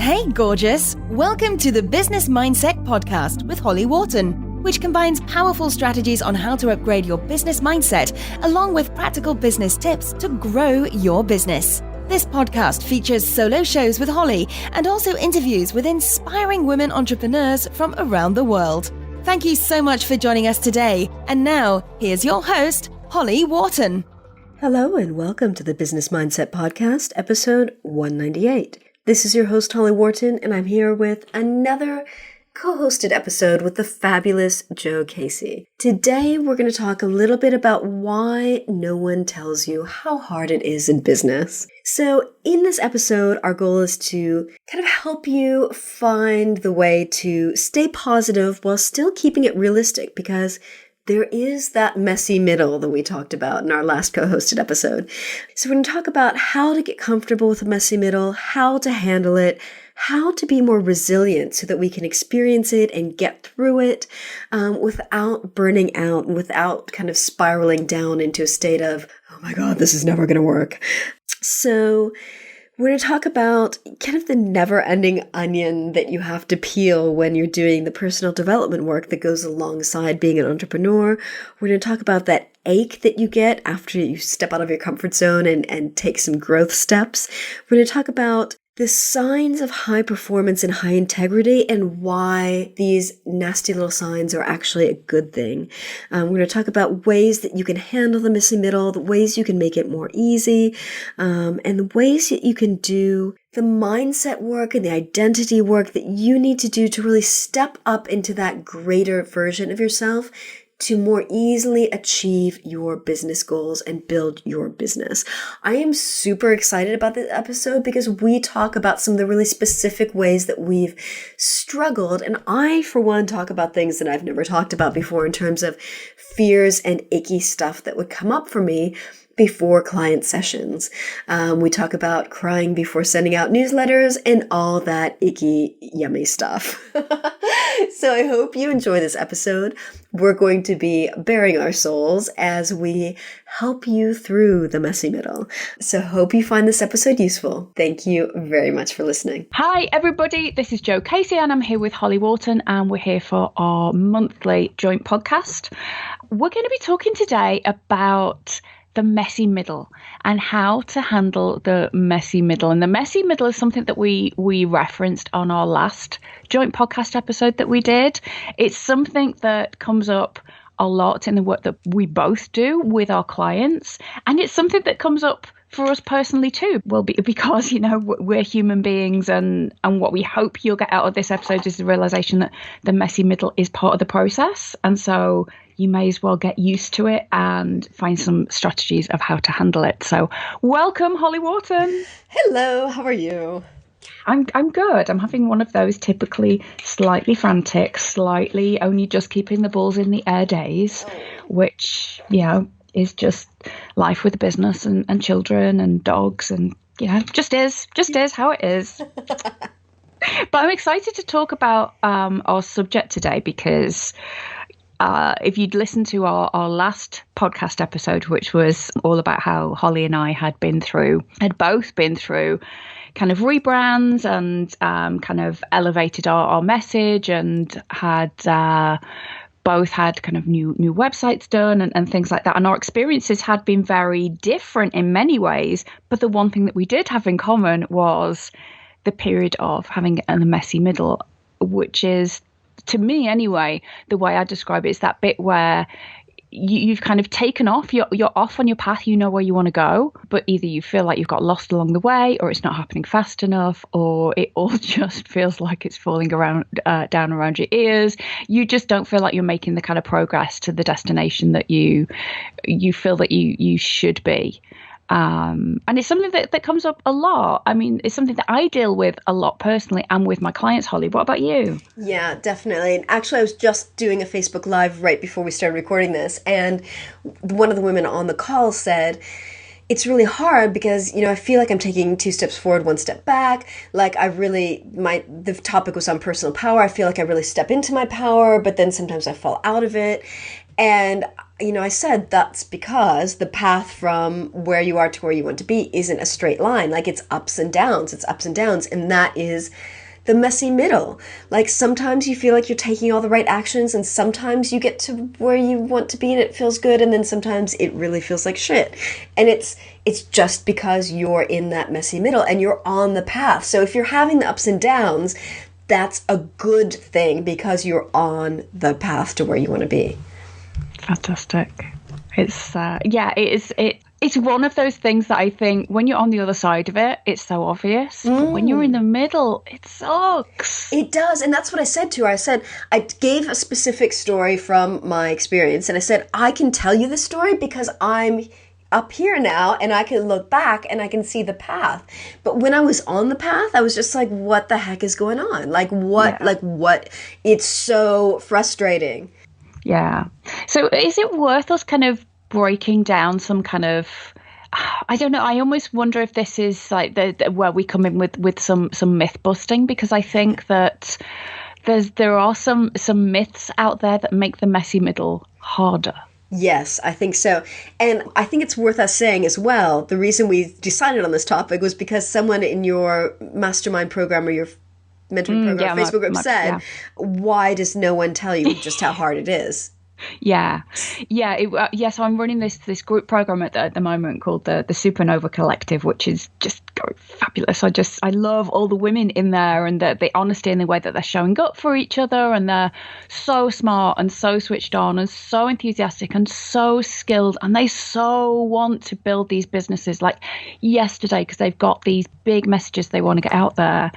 Hey, gorgeous! Welcome to the Business Mindset Podcast with Holly Wharton, which combines powerful strategies on how to upgrade your business mindset, along with practical business tips to grow your business. This podcast features solo shows with Holly and also interviews with inspiring women entrepreneurs from around the world. Thank you so much for joining us today. And now, here's your host, Holly Wharton. Hello and welcome to the Business Mindset Podcast, episode 198. This is your host, Holly Wharton, and I'm here with another co-hosted episode with the fabulous Joe Casey. Today, we're going to talk a little bit about why no one tells you how hard it is in business. So in this episode, our goal is to kind of help you find the way to stay positive while still keeping it realistic, because there is that messy middle that we talked about in our last co-hosted episode. So we're going to talk about how to get comfortable with a messy middle, how to handle it, how to be more resilient so that we can experience it and get through it without burning out and without kind of spiraling down into a state of, oh my God, this is never going to work. So we're going to talk about kind of the never-ending onion that you have to peel when you're doing the personal development work that goes alongside being an entrepreneur. We're going to talk about that ache that you get after you step out of your comfort zone and take some growth steps. We're going to talk about the signs of high performance and high integrity and why these nasty little signs are actually a good thing. We're going to talk about ways that you can handle the messy middle, the ways you can make it more easy, and the ways that you can do the mindset work and the identity work that you need to do to really step up into that greater version of yourself to more easily achieve your business goals and build your business. I am super excited about this episode because we talk about some of the really specific ways that we've struggled. And I, for one, talk about things that I've never talked about before in terms of fears and icky stuff that would come up for me before client sessions. We talk about crying before sending out newsletters and all that icky, yummy stuff. So I hope you enjoy this episode. We're going to be bearing our souls as we help you through the messy middle. So hope you find this episode useful. Thank you very much for listening. Hi, everybody. This is Joe Casey, and I'm here with Holly Wharton, and we're here for our monthly joint podcast. We're going to be talking today about the messy middle and how to handle the messy middle. And the messy middle is something that we referenced on our last joint podcast episode that we did. It's something that comes up a lot in the work that we both do with our clients. And it's something that comes up for us personally too. Well, because, you know, we're human beings, and what we hope you'll get out of this episode is the realization that the messy middle is part of the process. And so you may as well get used to it and find some strategies of how to handle it. So welcome, Holly Wharton. Hello, how are you? I'm good. I'm having one of those typically slightly frantic, slightly only just keeping the balls in the air days, which, you know, is just life with a business and children and dogs, and, you know, just is how it is. But I'm excited to talk about our subject today because if you'd listened to our last podcast episode, which was all about how Holly and I had both been through kind of rebrands and kind of elevated our message, and had both had kind of new websites done and things like that. And our experiences had been very different in many ways. But the one thing that we did have in common was the period of having a messy middle, which is, to me anyway, the way I describe it is that bit where you've kind of taken off, you're off on your path, you know where you want to go, but either you feel like you've got lost along the way, or it's not happening fast enough, or it all just feels like it's falling around down around your ears. You just don't feel like you're making the kind of progress to the destination that you feel that you should be. And it's something that comes up a lot. I mean, it's something that I deal with a lot personally and with my clients. Holly, what about you? Yeah, definitely. And actually, I was just doing a Facebook Live right before we started recording this, and one of the women on the call said, it's really hard because, you know, I feel like I'm taking 2 steps forward, 1 step back. Like the topic was on personal power. I feel like I really step into my power, but then sometimes I fall out of it. And I said that's because the path from where you are to where you want to be isn't a straight line. Like, it's ups and downs. It's ups and downs. And that is the messy middle. Like, sometimes you feel like you're taking all the right actions, and sometimes you get to where you want to be and it feels good, and then sometimes it really feels like shit. And it's just because you're in that messy middle and you're on the path. So if you're having the ups and downs, that's a good thing because you're on the path to where you want to be. Fantastic. It's it's one of those things that I think when you're on the other side of it, it's so obvious. But when you're in the middle, it sucks. It does. And that's what I said to her. I said, I gave a specific story from my experience. And I said, I can tell you this story because I'm up here now and I can look back and I can see the path. But when I was on the path, I was just like, what the heck is going on? What? It's so frustrating. Yeah. So is it worth us kind of breaking down some kind of, I don't know, I almost wonder if this is like the where we come in with some myth busting, because I think that there are some myths out there that make the messy middle harder. Yes, I think so. And I think it's worth us saying as well, the reason we decided on this topic was because someone in your mastermind program or your mentoring program Facebook group said, why does no one tell you just how hard it is? Yeah. So I'm running this group program at the moment called the Supernova Collective, which is just going fabulous. I love all the women in there and the honesty and the way that they're showing up for each other, and they're so smart and so switched on and so enthusiastic and so skilled, and they so want to build these businesses like yesterday because they've got these big messages they want to get out there,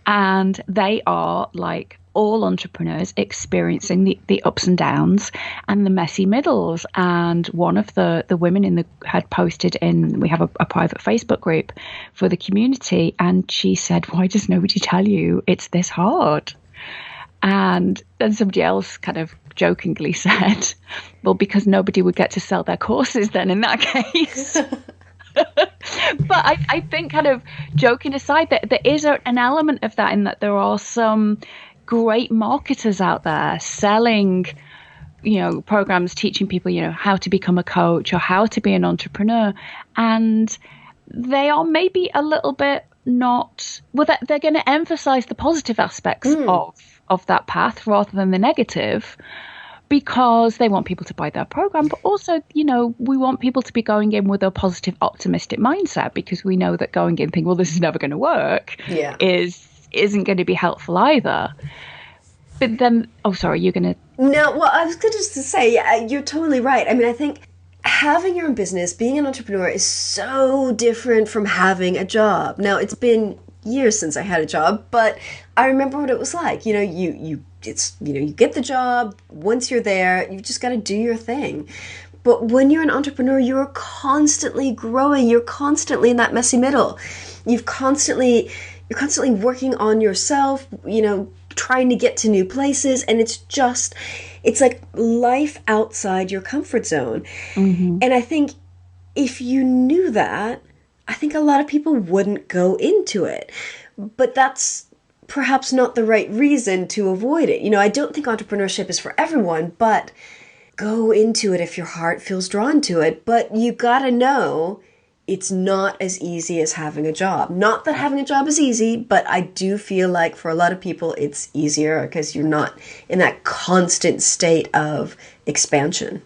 and they are like all entrepreneurs experiencing the ups and downs and the messy middles. And one of the women had posted in, we have a private Facebook group for the community, and she said, why does nobody tell you it's this hard? And then somebody else kind of jokingly said, well, because nobody would get to sell their courses then in that case. But I think, kind of joking aside, that there is an element of that, in that there are some great marketers out there selling, programs teaching people, how to become a coach or how to be an entrepreneur. And they are maybe a little bit not, well, they're going to emphasize the positive aspects of that path rather than the negative, because they want people to buy their program. But also, we want people to be going in with a positive, optimistic mindset, because we know that going in thinking, well, this is never going to work, isn't going to be helpful either. But then, you're going to... No, well, I was going to just say, you're totally right. I mean, I think having your own business, being an entrepreneur, is so different from having a job. Now, it's been years since I had a job, but I remember what it was like. You get the job. Once you're there, you've just got to do your thing. But when you're an entrepreneur, you're constantly growing. You're constantly in that messy middle. You're constantly working on yourself, trying to get to new places. And it's like life outside your comfort zone. Mm-hmm. And I think if you knew that, I think a lot of people wouldn't go into it. But that's perhaps not the right reason to avoid it. I don't think entrepreneurship is for everyone, but go into it if your heart feels drawn to it. But you gotta know it's not as easy as having a job. Not that having a job is easy, but I do feel like for a lot of people it's easier because you're not in that constant state of expansion.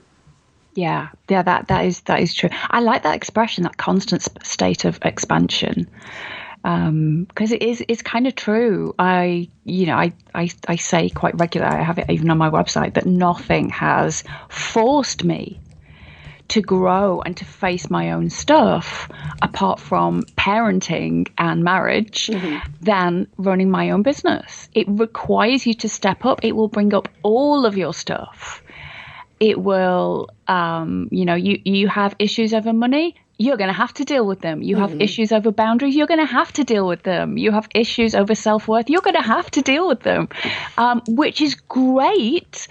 Yeah, that is true. I like that expression, that constant state of expansion, because it's kind of true. I say quite regularly, I have it even on my website, that nothing has forced me to grow and to face my own stuff apart from parenting and marriage than running my own business. It requires you to step up. It will bring up all of your stuff. It will, you have issues over money, you're going to have to deal with them. You have issues over boundaries, you're going to have to deal with them. You have issues over self-worth, you're going to have to deal with them, which is great,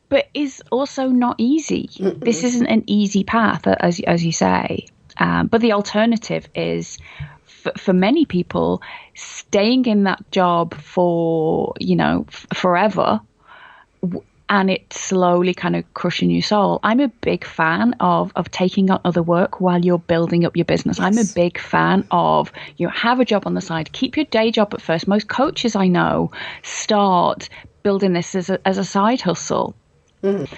but is also not easy. This isn't an easy path, as you say. But the alternative is, for many people, staying in that job for, forever, and it's slowly kind of crushing your soul. I'm a big fan of taking on other work while you're building up your business. Yes. I'm a big fan of, have a job on the side, keep your day job at first. Most coaches I know start building this as a side hustle. Mm.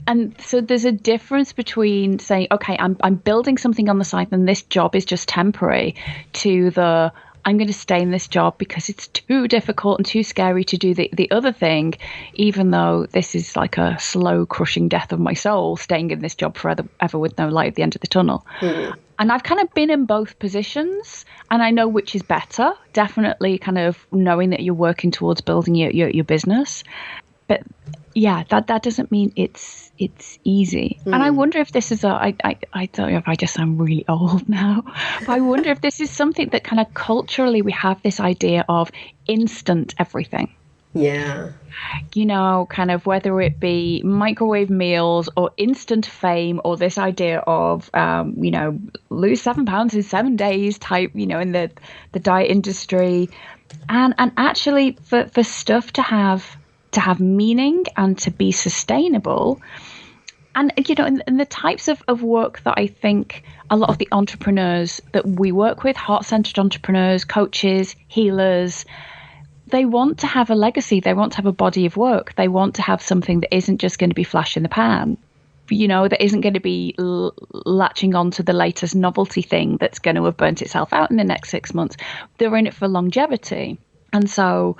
And so there's a difference between saying, okay, I'm building something on the side and this job is just temporary, to I'm going to stay in this job because it's too difficult and too scary to do the other thing, even though this is like a slow crushing death of my soul, staying in this job forever with no light at the end of the tunnel. Mm. And I've kind of been in both positions, and I know which is better. Definitely kind of knowing that you're working towards building your business. But yeah, that doesn't mean it's easy. And I wonder if this is I don't know if I just sound really old now, but I wonder if this is something that kind of culturally we have this idea of instant everything. Yeah. Kind of whether it be microwave meals or instant fame, or this idea of, lose 7 pounds in 7 days type, in the diet industry. And actually for stuff to have meaning and to be sustainable. And, in the types of work that I think a lot of the entrepreneurs that we work with, heart-centered entrepreneurs, coaches, healers, they want to have a legacy. They want to have a body of work. They want to have something that isn't just going to be flash in the pan, that isn't going to be latching on to the latest novelty thing that's going to have burnt itself out in the next 6 months. They're in it for longevity. And so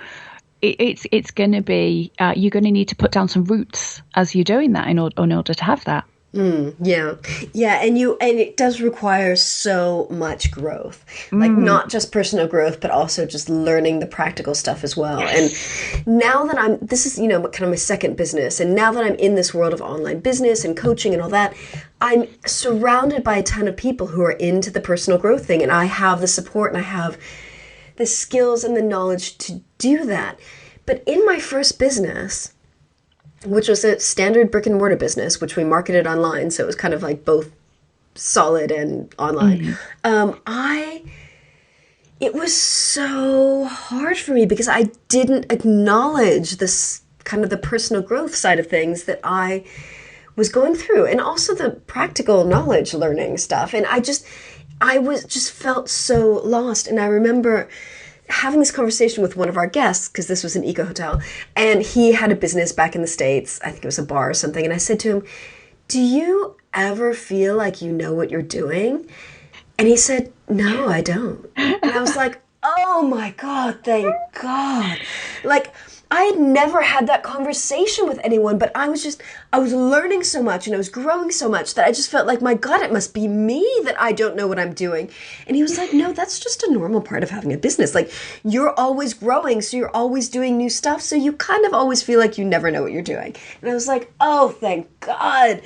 it's going to be, you're going to need to put down some roots as you're doing that in order to have that. Yeah. And it does require so much growth, like not just personal growth, but also just learning the practical stuff as well. Yes. And now that this is, kind of my second business. And now that I'm in this world of online business and coaching and all that, I'm surrounded by a ton of people who are into the personal growth thing. And I have the support and I have the skills and the knowledge to do that. But in my first business, which was a standard brick and mortar business, which we marketed online, so it was kind of like both solid and online. It was so hard for me because I didn't acknowledge this kind of the personal growth side of things that I was going through, and also the practical knowledge learning stuff. And I just felt so lost. And I remember having this conversation with one of our guests, because this was an eco hotel, and he had a business back in the States. I think it was a bar or something. And I said to him, do you ever feel like you know what you're doing? And he said, no, I don't. And I was like, oh my God, thank God. Like, I had never had that conversation with anyone, but I was learning so much and I was growing so much that I just felt like, my God, it must be me that I don't know what I'm doing. And he was like, no, that's just a normal part of having a business. Like, you're always growing, so you're always doing new stuff, so you kind of always feel like you never know what you're doing. And I was like, oh, thank God.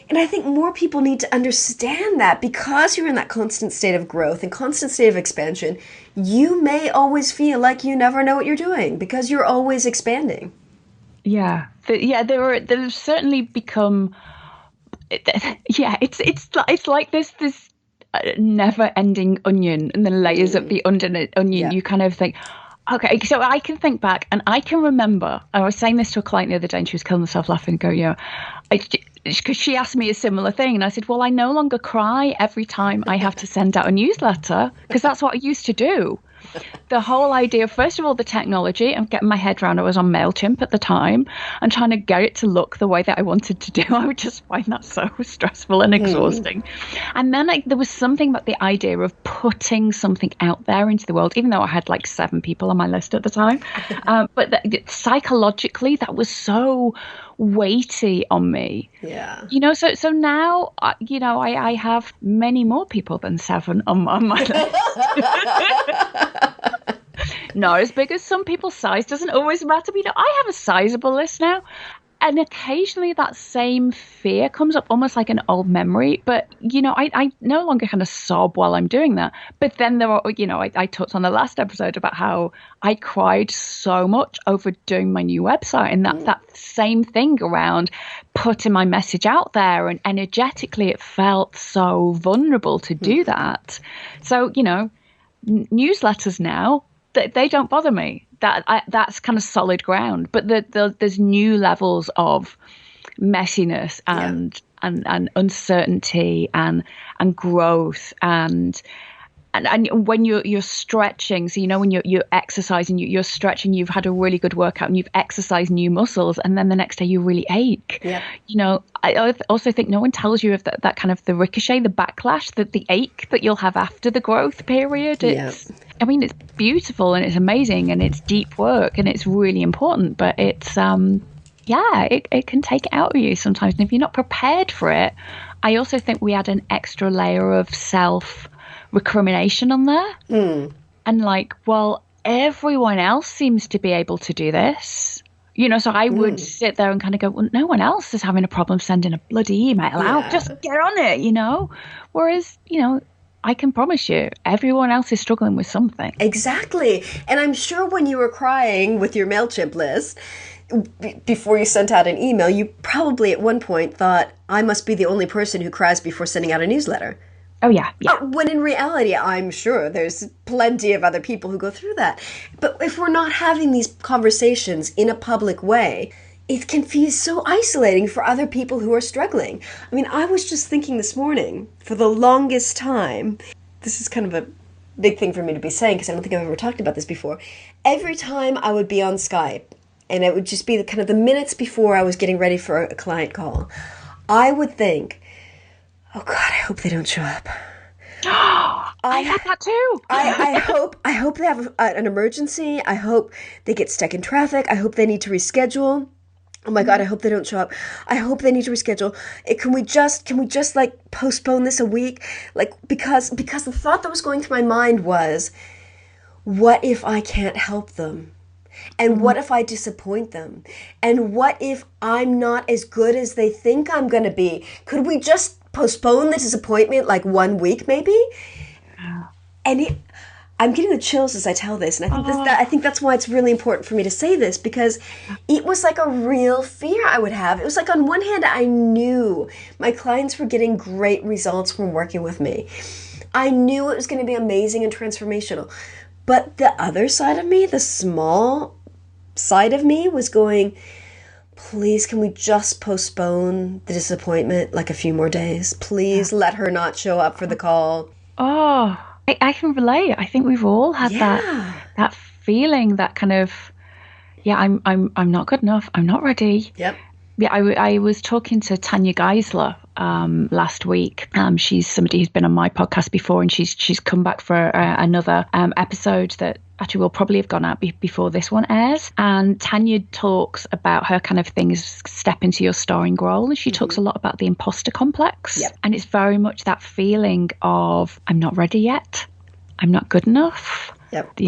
And I think more people need to understand that, because you're in that constant state of growth and constant state of expansion, you may always feel like you never know what you're doing because you're always expanding. Yeah. They've certainly become, it's like this never ending onion, and the layers of the onion. Yeah. You kind of think, okay, so I can think back and I can remember, I was saying this to a client the other day and she was killing herself laughing and because she asked me a similar thing, and I said, well, I no longer cry every time I have to send out a newsletter, because that's what I used to do. The whole idea, first of all, the technology, I'm getting my head around. I was on MailChimp at the time and trying to get it to look the way that I wanted to do. I would just find that so stressful and exhausting. And then there was something about the idea of putting something out there into the world, even though I had like 7 people on my list at the time. But psychologically, that was so weighty on me. Yeah. So now, I have many more people than 7 on my list. Not as big as some people's size, doesn't always matter. I have a sizable list now. And occasionally that same fear comes up, almost like an old memory. But, I no longer kind of sob while I'm doing that. But then there are, I talked on the last episode about how I cried so much over doing my new website. And that same thing around putting my message out there. And energetically, it felt so vulnerable to do that. So, newsletters now, they don't bother me. that's kind of solid ground. But there's new levels of messiness and uncertainty and growth and when you're stretching, so when you're exercising, you're stretching, you've had a really good workout and you've exercised new muscles, and then the next day you really ache. Yeah. I also think no one tells you of that kind of the ricochet, the backlash, that the ache that you'll have after the growth period. It's beautiful and it's amazing and it's deep work and it's really important, but it's it can take it out of you sometimes. And if you're not prepared for it, I also think we add an extra layer of self recrimination on there. And well, everyone else seems to be able to do this, so I would sit there and kind of go, well, no one else is having a problem sending a bloody email out, just get on it, whereas I can promise you everyone else is struggling with something. Exactly. And I'm sure when you were crying with your MailChimp list before you sent out an email, you probably at one point thought, I must be the only person who cries before sending out a newsletter. Oh, yeah. When in reality, I'm sure there's plenty of other people who go through that. But if we're not having these conversations in a public way, it can feel so isolating for other people who are struggling. I mean, I was just thinking this morning, for the longest time, this is kind of a big thing for me to be saying because I don't think I've ever talked about this before. Every time I would be on Skype, and it would just be the minutes before I was getting ready for a client call, I would think, oh God, I hope they don't show up. I had that too. I hope they have an emergency. I hope they get stuck in traffic. I hope they need to reschedule. Oh my God, I hope they don't show up. I hope they need to reschedule. Can we just postpone this a week? Because the thought that was going through my mind was, what if I can't help them? And what if I disappoint them? And what if I'm not as good as they think I'm going to be? Could we just postpone the disappointment 1 week maybe? And I'm getting the chills as I tell this. And I think that's why it's really important for me to say this, because it was like a real fear I would have. It was on one hand, I knew my clients were getting great results from working with me. I knew it was going to be amazing and transformational. But the other side of me, the small side of me, was going, please, can we just postpone the disappointment a few more days? Please let her not show up for the call. Oh, I can relate. I think we've all had that feeling, that kind of, I'm not good enough. I'm not ready. Yep. Yeah, I was talking to Tanya Geisler last week. She's somebody who's been on my podcast before, and she's come back for another episode that actually will probably have gone out before this one airs. And Tanya talks about her kind of things, step into your starring role, and she talks a lot about the imposter complex. Yep. And it's very much that feeling of, I'm not ready yet. I'm not good enough. Yep.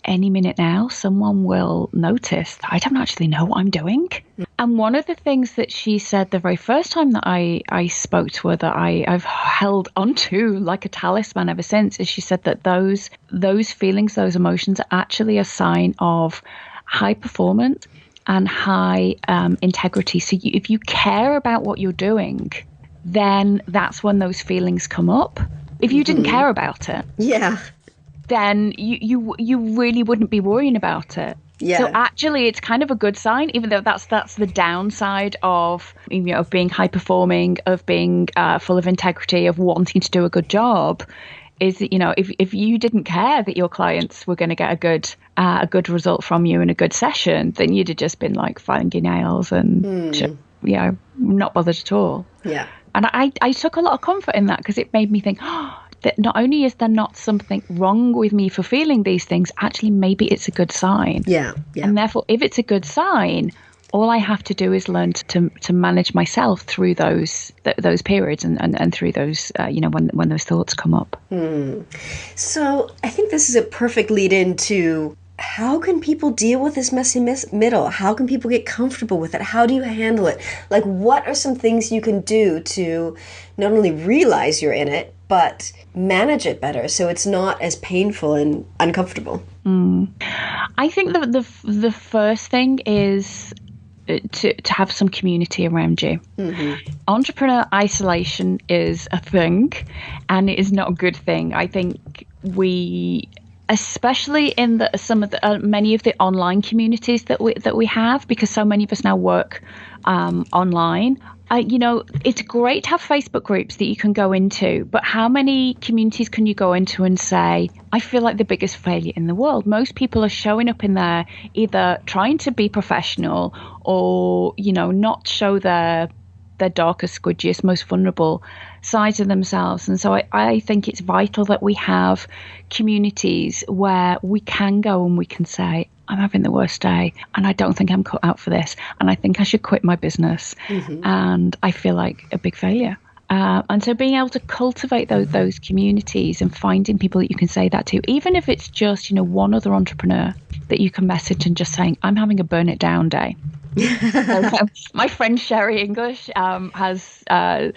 Any minute now, someone will notice that I don't actually know what I'm doing. And one of the things that she said the very first time that I spoke to her, that I've held onto like a talisman ever since, is she said that those feelings, those emotions are actually a sign of high performance and high integrity. So if you care about what you're doing, then that's when those feelings come up. If you didn't care about it, then you really wouldn't be worrying about it. Yeah. So actually, it's kind of a good sign, even though that's the downside of of being high performing, of being full of integrity, of wanting to do a good job. Is that if you didn't care that your clients were going to get a good result from you in a good session, then you'd have just been filing your nails and not bothered at all. Yeah. And I took a lot of comfort in that, because it made me think, that not only is there not something wrong with me for feeling these things, actually maybe it's a good sign. Yeah. And therefore, if it's a good sign, all I have to do is learn to manage myself through those periods and through those when those thoughts come up. So I think this is a perfect lead into, how can people deal with this messy middle? How can people get comfortable with it? How do you handle it? What are some things you can do to not only realize you're in it, but manage it better so it's not as painful and uncomfortable? I think the first thing is to have some community around you. Entrepreneur isolation is a thing, and it is not a good thing. I think we especially in some of the many of the online communities that we have, because so many of us now work online. It's great to have Facebook groups that you can go into, but how many communities can you go into and say, I feel like the biggest failure in the world? Most people are showing up in there either trying to be professional or, not show their darkest, squidgiest, most vulnerable sides of themselves. And so I think it's vital that we have communities where we can go and we can say, I'm having the worst day and I don't think I'm cut out for this. And I think I should quit my business. And I feel like a big failure. And so being able to cultivate those communities and finding people that you can say that to, even if it's just, one other entrepreneur that you can message and just saying, I'm having a burn it down day. My friend Sherry English calls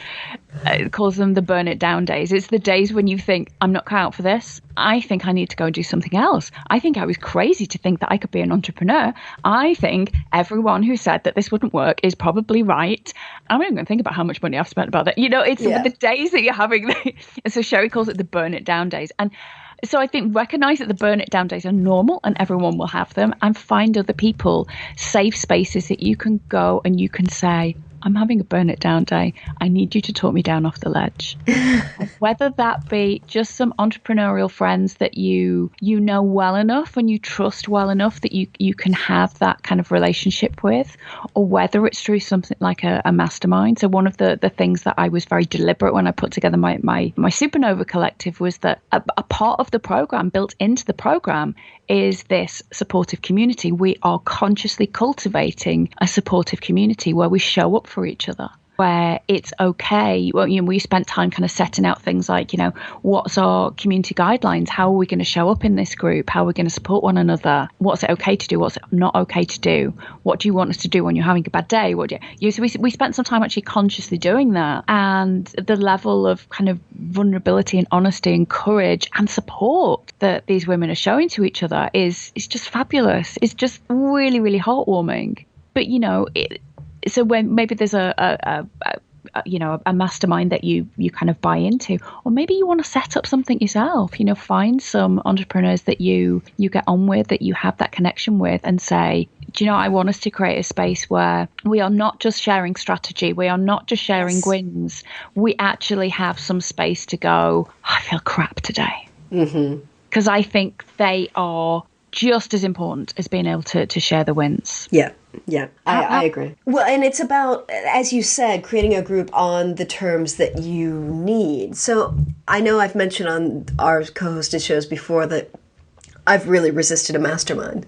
them the burn it down days. It's the days when you think, I'm not cut out for this. I think I need to go and do something else. I think I was crazy to think that I could be an entrepreneur. I think everyone who said that this wouldn't work is probably right. I'm not even going to think about how much money I've spent about that. It's the days that you're having. And so Sherry calls it the burn it down days. And so I think recognize that the burn it down days are normal and everyone will have them, and find other people, safe spaces that you can go and you can say, I'm having a burn it down day. I need you to talk me down off the ledge. Whether that be just some entrepreneurial friends that you know well enough and you trust well enough that you can have that kind of relationship with, or whether it's through something like a mastermind. So one of the things that I was very deliberate when I put together my Supernova Collective was that a part of the program, built into the program, is this supportive community. We are consciously cultivating a supportive community where we show up for each other, where it's okay. Well, we spent time kind of setting out things like, what's our community guidelines? How are we going to show up in this group? How are we going to support one another? What's it okay to do? What's it not okay to do? What do you want us to do when you're having a bad day? So we spent some time actually consciously doing that. And the level of kind of vulnerability and honesty and courage and support that these women are showing to each other is just fabulous. It's just really, really heartwarming. But, so when maybe there's a mastermind that you kind of buy into, or maybe you want to set up something yourself, find some entrepreneurs that you get on with, that you have that connection with, and say, I want us to create a space where we are not just sharing strategy. We are not just sharing wins. We actually have some space to go, I feel crap today. Because I think they are just as important as being able to share the wins. Yeah, I agree. Well, and it's about, as you said, creating a group on the terms that you need. So I know I've mentioned on our co-hosted shows before that I've really resisted a mastermind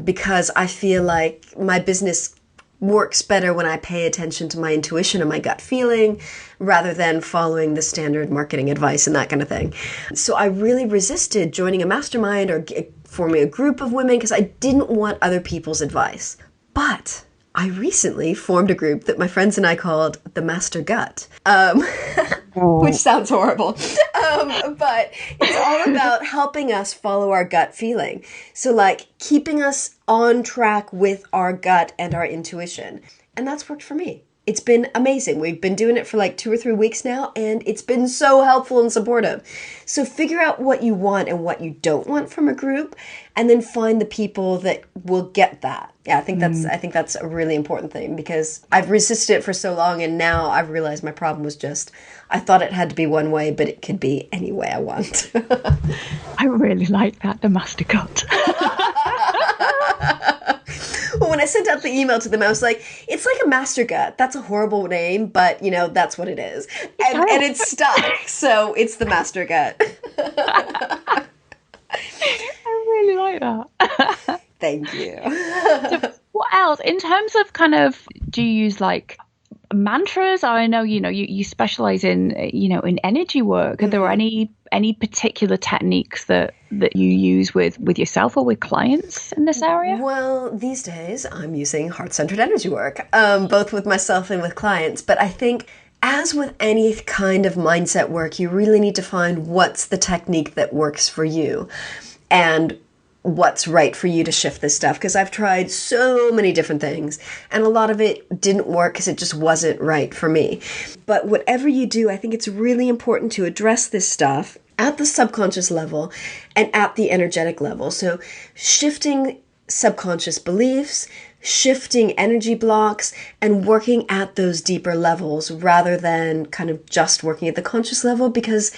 because I feel like my business works better when I pay attention to my intuition and my gut feeling rather than following the standard marketing advice and that kind of thing. So I really resisted joining a mastermind or forming a group of women because I didn't want other people's advice. But I recently formed a group that my friends and I called the Master Gut, which sounds horrible. But it's all about helping us follow our gut feeling. So like keeping us on track with our gut and our intuition. And that's worked for me. It's been amazing. We've been doing it for like 2 or 3 weeks now, and it's been so helpful and supportive. So figure out what you want and what you don't want from a group, and then find the people that will get that. Yeah, I think that's a really important thing, because I've resisted it for so long, and now I've realized my problem was just I thought it had to be one way, but it could be any way I want. I really like that, the Master Gut. Well, when I sent out the email to them, I was like, it's like a Master Gut. That's a horrible name, but, that's what it is. And it's stuck. So it's the Master Gut. I really like that. Thank you. So what else? In terms of do you use like mantras? I know, you specialize in, in energy work. Are there any particular techniques that you use with yourself or with clients in this area? Well, these days I'm using heart-centered energy work, both with myself and with clients. But I think as with any kind of mindset work, you really need to find what's the technique that works for you. And what's right for you to shift this stuff, because I've tried so many different things and a lot of it didn't work because it just wasn't right for me. But whatever you do, I think it's really important to address this stuff at the subconscious level and at the energetic level. So shifting subconscious beliefs, shifting energy blocks, and working at those deeper levels rather than kind of just working at the conscious level, because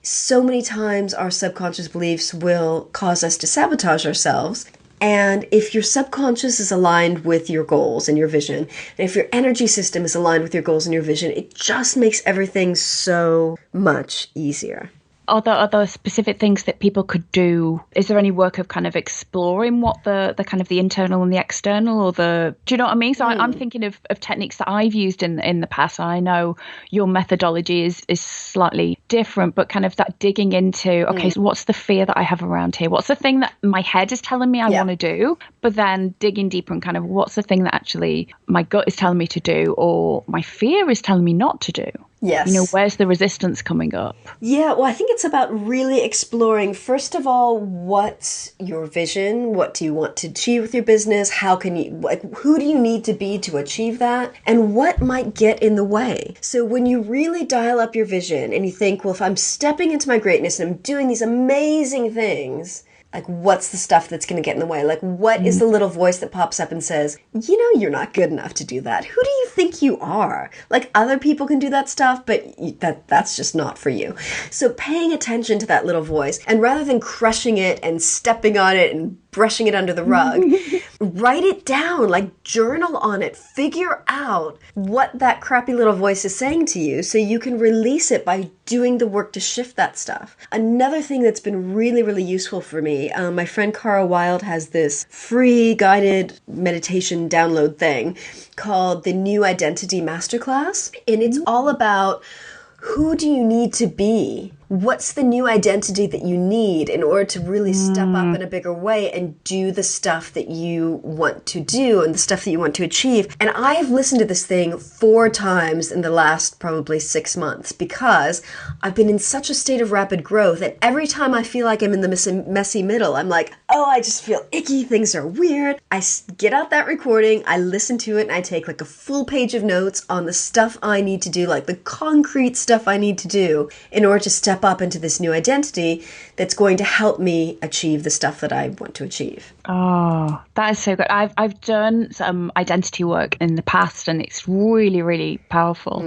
so many times our subconscious beliefs will cause us to sabotage ourselves. And if your subconscious is aligned with your goals and your vision, and if your energy system is aligned with your goals and your vision, it just makes everything so much easier. Are there specific things that people could do? Is there any work of kind of exploring what the kind of the internal and the external, or do you know what I mean? So I'm thinking of techniques that I've used in the past. I know your methodology is slightly different, but kind of that digging into, okay, so what's the fear that I have around here? What's the thing that my head is telling me I want to do? But then digging deeper and kind of what's the thing that actually my gut is telling me to do, or my fear is telling me not to do? Yes. You know, where's the resistance coming up? Yeah, well, I think it's about really exploring, first of all, what's your vision? What do you want to achieve with your business? How can you, who do you need to be to achieve that? And what might get in the way? So when you really dial up your vision and you think, well, if I'm stepping into my greatness and I'm doing these amazing things, like, what's the stuff that's going to get in the way? Like, what is the little voice that pops up and says, you know, you're not good enough to do that. Who do you think you are? Like, other people can do that stuff, but that's just not for you. So paying attention to that little voice, and rather than crushing it and stepping on it and brushing it under the rug, write it down, like journal on it, figure out what that crappy little voice is saying to you so you can release it by doing the work to shift that stuff. Another thing that's been really, really useful for me, my friend Cara Wilde has this free guided meditation download thing called the New Identity Masterclass. And it's all about, who do you need to be? What's the new identity that you need in order to really step up in a bigger way and do the stuff that you want to do and the stuff that you want to achieve? And I've listened to this thing 4 times in the last probably 6 months because I've been in such a state of rapid growth. And every time I feel like I'm in the messy middle, I'm like, oh, I just feel icky. Things are weird. I get out that recording, I listen to it, and I take like a full page of notes on the stuff I need to do, like the concrete stuff I need to do in order to step up into this new identity that's going to help me achieve the stuff that I want to achieve. Oh, that is so good. I've done some identity work in the past and it's really, really powerful.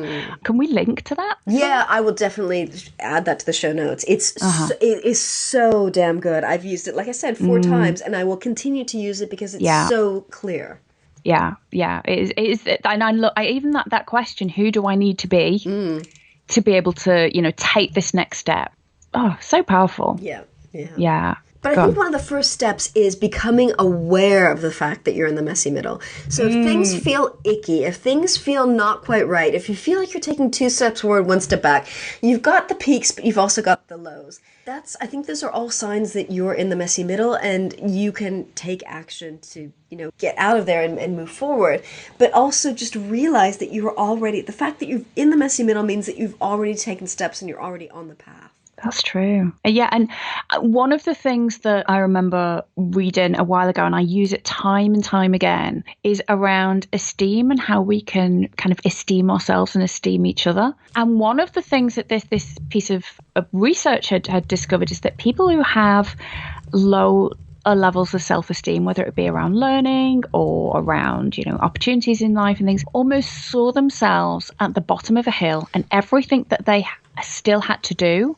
Can we link to that? Yeah, I will definitely add that to the show notes. It is so damn good. I've used it, like I said, 4 times, and I will continue to use it because it's so clear. Yeah, it is. And I even that question, who do I need to be to be able to, you know, take this next step? Oh, so powerful. Yeah. But I think one of the first steps is becoming aware of the fact that you're in the messy middle. So if things feel icky, if things feel not quite right, if you feel like you're taking 2 steps forward, 1 step back, you've got the peaks, but you've also got the lows. I think those are all signs that you're in the messy middle and you can take action to, you know, get out of there and move forward. But also just realize that you are already, the fact that you're in the messy middle means that you've already taken steps and you're already on the path. That's true. Yeah. And one of the things that I remember reading a while ago, and I use it time and time again, is around esteem and how we can kind of esteem ourselves and esteem each other. And one of the things that this piece of research had discovered is that people who have low levels of self-esteem, whether it be around learning or around, you know, opportunities in life and things, almost saw themselves at the bottom of a hill, and everything that they still had to do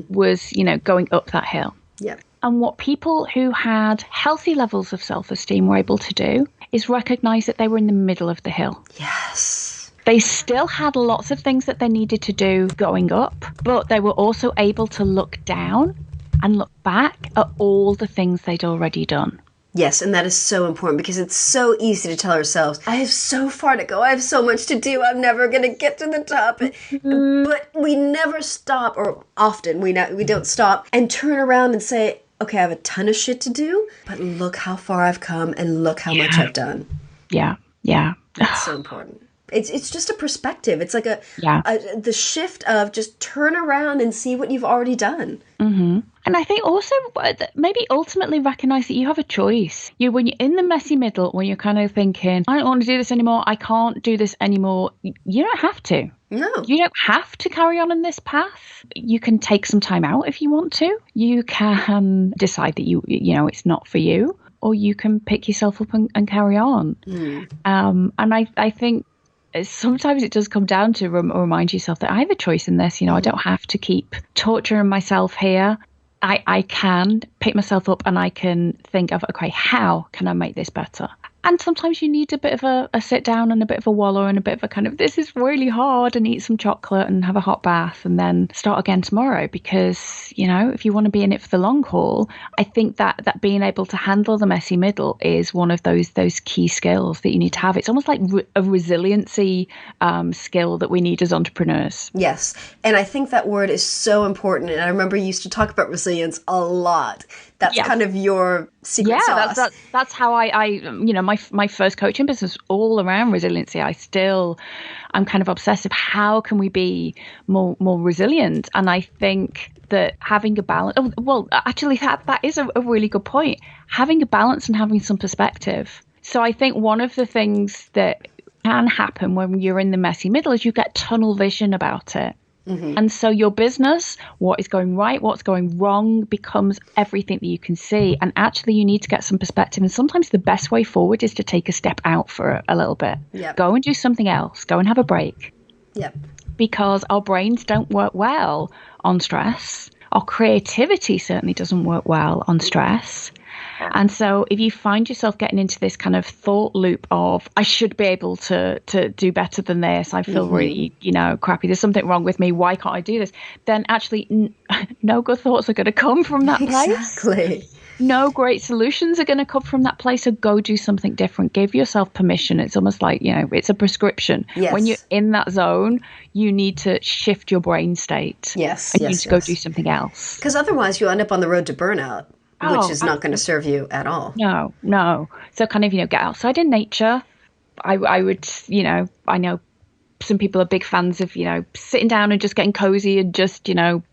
was, you know, going up that hill. Yeah. And what people who had healthy levels of self-esteem were able to do is recognize that they were in the middle of the hill. Yes. They still had lots of things that they needed to do going up, but they were also able to look down and look back at all the things they'd already done. Yes, and that is so important because it's so easy to tell ourselves, I have so far to go, I have so much to do, I'm never going to get to the top. But we never stop, or often we don't stop and turn around and say, okay, I have a ton of shit to do, but look how far I've come and look how much I've done. Yeah. That's so important. It's just a perspective. It's like Yeah. the shift of just turn around and see what you've already done. Mm-hmm. And I think also maybe ultimately recognize that you have a choice. When you're in the messy middle, when you're kind of thinking, I don't want to do this anymore, I can't do this anymore, you don't have to. No. You don't have to carry on in this path. You can take some time out if you want to. You can decide that you know it's not for you, or you can pick yourself up and carry on. And I think sometimes it does come down to remind yourself that I have a choice in this. I don't have to keep torturing myself here. I can pick myself up and I can think of, okay, how can I make this better? And sometimes you need a bit of a sit down and a bit of a wallow and a bit of a kind of, this is really hard, and eat some chocolate and have a hot bath and then start again tomorrow. Because, if you want to be in it for the long haul, I think that being able to handle the messy middle is one of those key skills that you need to have. It's almost like a resiliency skill that we need as entrepreneurs. Yes. And I think that word is so important. And I remember you used to talk about resilience a lot. That's kind of your secret sauce. That's how I my first coaching business all around resiliency. I'm kind of obsessive. How can we be more resilient? And I think that having a balance, actually that is a really good point. Having a balance and having some perspective. So I think one of the things that can happen when you're in the messy middle is you get tunnel vision about it. Mm-hmm. And so your business, what is going right, what's going wrong, becomes everything that you can see. And actually, you need to get some perspective. And sometimes the best way forward is to take a step out for a little bit. Yep. Go and do something else. Go and have a break. Yep. Because our brains don't work well on stress. Our creativity certainly doesn't work well on stress. And so if you find yourself getting into this kind of thought loop of, I should be able to do better than this, I feel really, crappy, there's something wrong with me, why can't I do this? Then actually no good thoughts are going to come from that place. Exactly. No great solutions are going to come from that place. So go do something different. Give yourself permission. It's almost like, it's a prescription. Yes. When you're in that zone, you need to shift your brain state. Yes. And you need to go do something else. Because otherwise you'll end up on the road to burnout. Which is not going to serve you at all. No. So kind of, get outside in nature. I would, I know some people are big fans of, sitting down and just getting cozy and just, doing a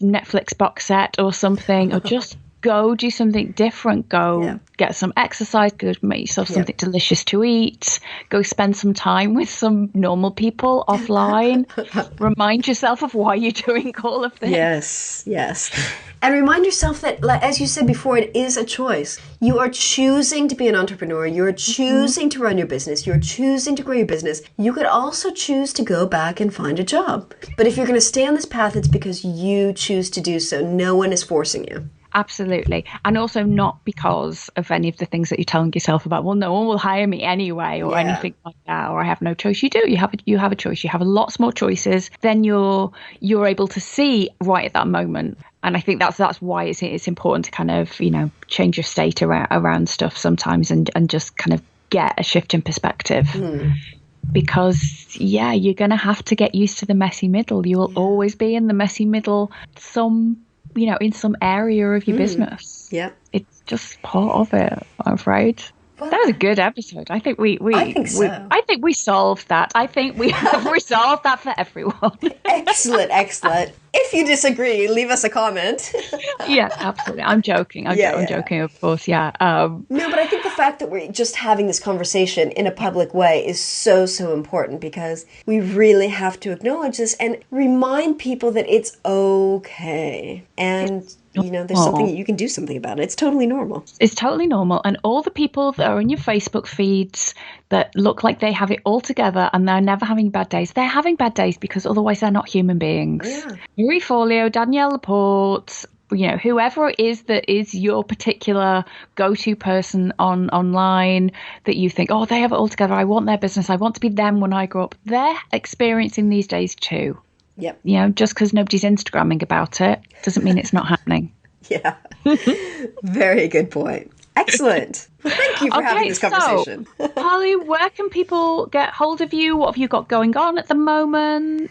Netflix box set or something, or just go do something different. Go get some exercise, go make yourself something delicious to eat, go spend some time with some normal people offline. Remind yourself of why you're doing all of this. Yes. And remind yourself that, as you said before, it is a choice. You are choosing to be an entrepreneur. You're choosing to run your business. You're choosing to grow your business. You could also choose to go back and find a job. But if you're going to stay on this path, it's because you choose to do so. No one is forcing you. Absolutely. And also not because of any of the things that you're telling yourself about, well, no one will hire me anyway, or anything like that, or I have no choice. You do. You have a choice. You have lots more choices than you're able to see right at that moment. And I think that's why it's important to kind of, change your state around stuff sometimes and just kind of get a shift in perspective. Because, you're going to have to get used to the messy middle. You will always be in the messy middle in some area of your business. Yeah. It's just part of it, I'm afraid. Well, that was a good episode. I think I think we solved that. I think we have resolved that for everyone. Excellent. If you disagree, leave us a comment. Yeah, absolutely. I'm joking. I'm joking, of course. Yeah. No, but I think the fact that we're just having this conversation in a public way is so important, because we really have to acknowledge this and remind people that it's okay. And there's something you can do something about it. It's totally normal. It's totally normal. And all the people that are in your Facebook feeds that look like they have it all together and they're never having bad days, they're having bad days because otherwise they're not human beings. Yeah. Marie Forleo, Danielle Laporte, whoever it is that is your particular go-to person online that you think, oh, they have it all together. I want their business. I want to be them when I grow up. They're experiencing these days too. Yep. Just because nobody's Instagramming about it doesn't mean it's not happening. Yeah. Very good point. Excellent. Well, thank you for having this conversation. So, Holly, where can people get hold of you? What have you got going on at the moment?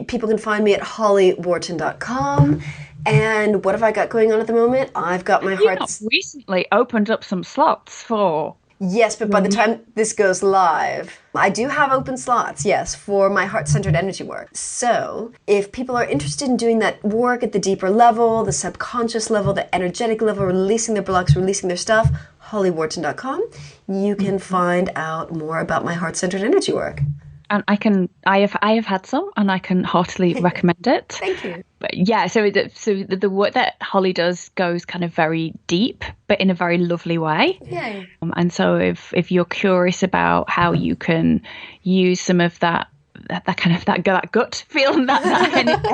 People can find me at hollywharton.com. And what have I got going on at the moment? I've got my heart's... recently opened up some slots for Yes, but by the time this goes live, I do have open slots, yes, for my heart-centered energy work. So if people are interested in doing that work at the deeper level, the subconscious level, the energetic level, releasing their blocks, releasing their stuff, hollywharton.com, you can find out more about my heart-centered energy work. And I have had some, and I can heartily recommend it. Thank you. But yeah, so the work that Holly does goes kind of very deep, but in a very lovely way. Yay. And so if you're curious about how you can use some of that kind of that gut feeling, that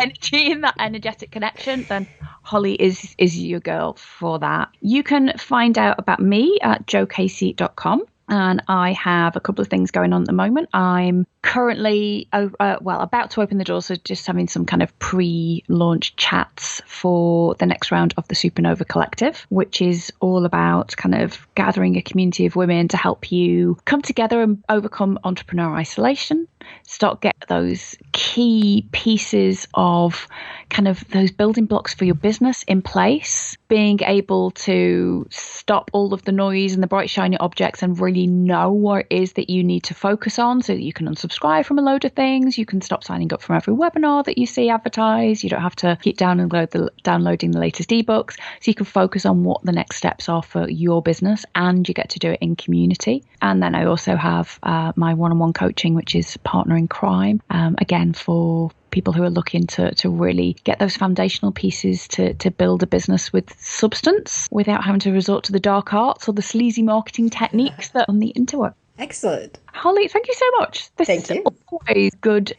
energy and that energetic connection, then Holly is your girl for that. You can find out about me at joecasey.com. And I have a couple of things going on at the moment. I'm currently, about to open the doors, so just having some kind of pre-launch chats for the next round of the Supernova Collective, which is all about kind of gathering a community of women to help you come together and overcome entrepreneur isolation, get those key pieces of kind of those building blocks for your business in place, being able to stop all of the noise and the bright shiny objects and really know what it is that you need to focus on, so that you can unsubscribe from a load of things. You can stop signing up from every webinar that you see advertised. You don't have to keep downloading the latest ebooks. So you can focus on what the next steps are for your business, and you get to do it in community. And then I also have my one-on-one coaching, which is Partner in Crime, again for people who are looking to really get those foundational pieces to build a business with substance without having to resort to the dark arts or the sleazy marketing techniques that on the interweb. Excellent. Holly, thank you so much. This is always good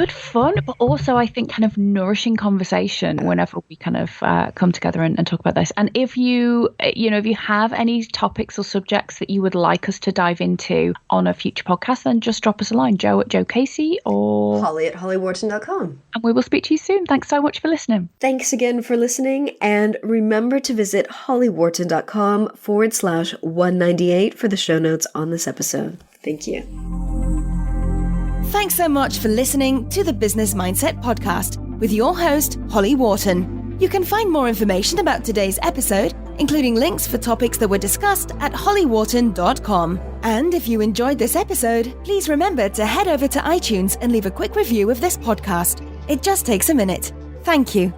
fun, but also I think kind of nourishing conversation whenever we kind of come together and talk about this. And if you have any topics or subjects that you would like us to dive into on a future podcast, then just drop us a line, Joe at Joe Casey or Holly at hollywharton.com. And we will speak to you soon. Thanks so much for listening. Thanks again for listening. And remember to visit hollywharton.com/198 for the show notes on this episode. Thank you. Thanks so much for listening to the Business Mindset Podcast with your host, Holly Wharton. You can find more information about today's episode, including links for topics that were discussed, at hollywharton.com. And if you enjoyed this episode, please remember to head over to iTunes and leave a quick review of this podcast. It just takes a minute. Thank you.